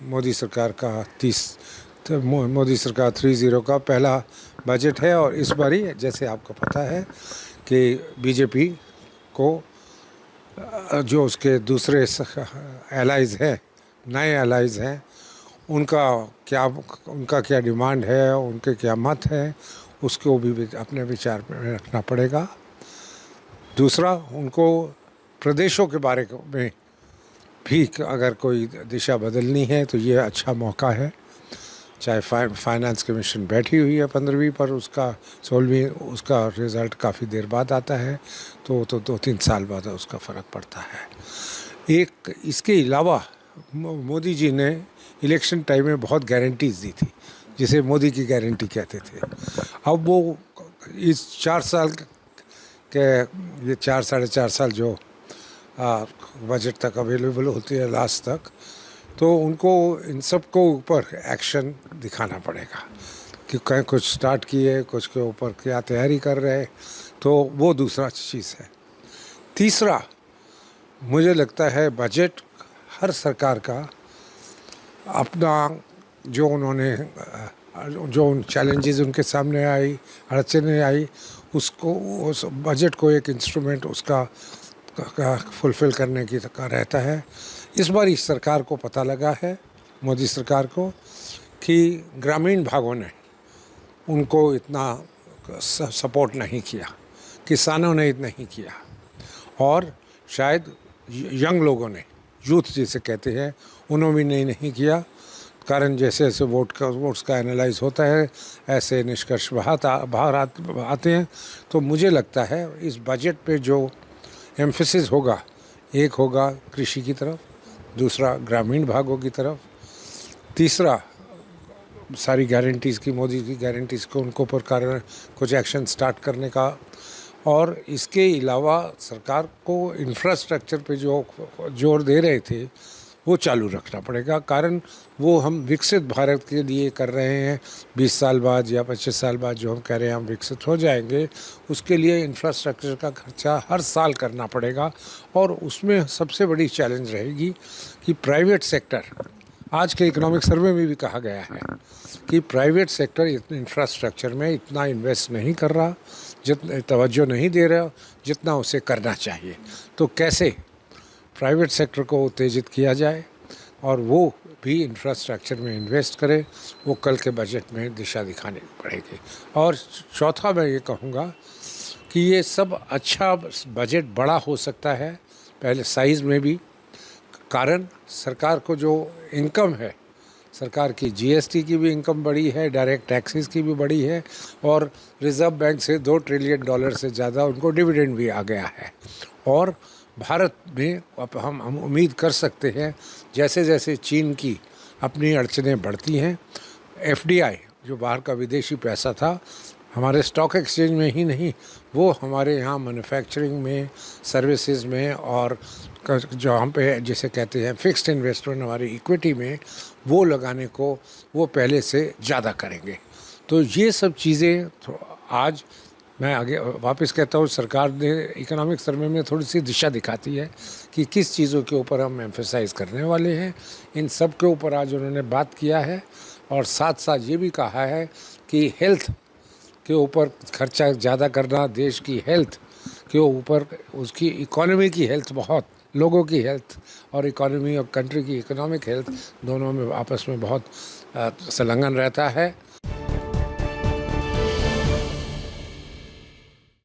मोदी सरकार का मोदी सरकार 30 का पहला बजट है। और इस बारी जैसे आपको पता है कि बीजेपी को जो उसके दूसरे एलाइज हैं, नए एलाइज हैं, उनका क्या डिमांड है, उनके क्या मत है, उसको भी अपने विचार में रखना पड़ेगा। दूसरा, उनको प्रदेशों के बारे में भी अगर कोई दिशा बदलनी है तो ये अच्छा मौका है। चाहे फाइनेंस कमीशन बैठी हुई है 15वीं पर, उसका 16वीं उसका रिज़ल्ट काफ़ी देर बाद आता है, तो 2-3 साल बाद उसका फ़र्क पड़ता है। एक इसके अलावा मोदी जी ने इलेक्शन टाइम में बहुत गारंटीज़ दी थी, जिसे मोदी की गारंटी कहते थे। अब वो इस 4 साल के ये 4-4.5 साल जो बजट तक अवेलेबल होती है लास्ट तक, तो उनको इन सब को ऊपर एक्शन दिखाना पड़ेगा कि कहीं कुछ स्टार्ट किए, कुछ के ऊपर क्या तैयारी कर रहे, तो वो दूसरा चीज़ है। तीसरा, मुझे लगता है बजट हर सरकार का अपना जो उन्होंने जो चैलेंजेस उनके सामने आई, अड़चने आई, उसको उस बजट को एक इंस्ट्रूमेंट उसका फुलफ़िल करने की रहता है। इस बार इस सरकार को पता लगा है, मोदी सरकार को, कि ग्रामीण भागों ने उनको इतना सपोर्ट नहीं किया, किसानों ने नहीं किया, और शायद यंग लोगों ने, यूथ जिसे कहते हैं, उन्होंने भी नहीं किया। कारण जैसे जैसे वोट्स का एनालाइज होता है, ऐसे निष्कर्ष बाहर आते हैं। तो मुझे लगता है इस बजट पे जो एम्फेसिस होगा, एक होगा कृषि की तरफ, दूसरा ग्रामीण भागों की तरफ, तीसरा सारी गारंटीज़ की, मोदी की गारंटीज़ को उनको ऊपर कुछ एक्शन स्टार्ट करने का, और इसके अलावा सरकार को इंफ्रास्ट्रक्चर पे जो जोर दे रहे थे वो चालू रखना पड़ेगा। कारण वो हम विकसित भारत के लिए कर रहे हैं, 20 साल बाद या 25 साल बाद जो हम कह रहे हैं हम विकसित हो जाएंगे, उसके लिए इंफ्रास्ट्रक्चर का खर्चा हर साल करना पड़ेगा। और उसमें सबसे बड़ी चैलेंज रहेगी कि प्राइवेट सेक्टर, आज के इकोनॉमिक सर्वे में भी कहा गया है कि प्राइवेट सेक्टर इतने इंफ्रास्ट्रक्चर में इतना इन्वेस्ट नहीं कर रहा, जितना तवज्जो नहीं दे रहा जितना उसे करना चाहिए। तो कैसे प्राइवेट सेक्टर को उत्तेजित किया जाए और वो भी इंफ्रास्ट्रक्चर में इन्वेस्ट करे, वो कल के बजट में दिशा दिखानी पड़ेगी। और चौथा, मैं ये कहूँगा कि ये सब अच्छा बजट बड़ा हो सकता है, पहले साइज़ में भी, कारण सरकार को जो इनकम है, सरकार की जीएसटी की भी इनकम बड़ी है, डायरेक्ट टैक्सेस की भी बड़ी है, और रिज़र्व बैंक से $2 ट्रिलियन से ज़्यादा उनको डिविडेंड भी आ गया है। और भारत में अब हम उम्मीद कर सकते हैं, जैसे जैसे चीन की अपनी अड़चनें बढ़ती हैं, एफडीआई जो बाहर का विदेशी पैसा था, हमारे स्टॉक एक्सचेंज में ही नहीं, वो हमारे यहाँ मैन्युफैक्चरिंग में, सर्विसेज में, और जो हम पे जिसे कहते हैं फिक्स्ड इन्वेस्टमेंट, हमारी इक्विटी में, वो लगाने को वो पहले से ज़्यादा करेंगे। तो ये सब चीज़ें आज मैं आगे वापस कहता हूँ, सरकार ने इकोनॉमिक सर्वे में थोड़ी सी दिशा दिखाती है कि किस चीज़ों के ऊपर हम एम्फेसाइज करने वाले हैं। इन सब के ऊपर आज उन्होंने बात किया है, और साथ साथ ये भी कहा है कि हेल्थ के ऊपर खर्चा ज़्यादा करना, देश की हेल्थ के ऊपर, उसकी इकोनॉमी की हेल्थ, बहुत लोगों की हेल्थ और इकोनॉमी और कंट्री की इकोनॉमिक हेल्थ दोनों में आपस में बहुत संलग्न रहता है।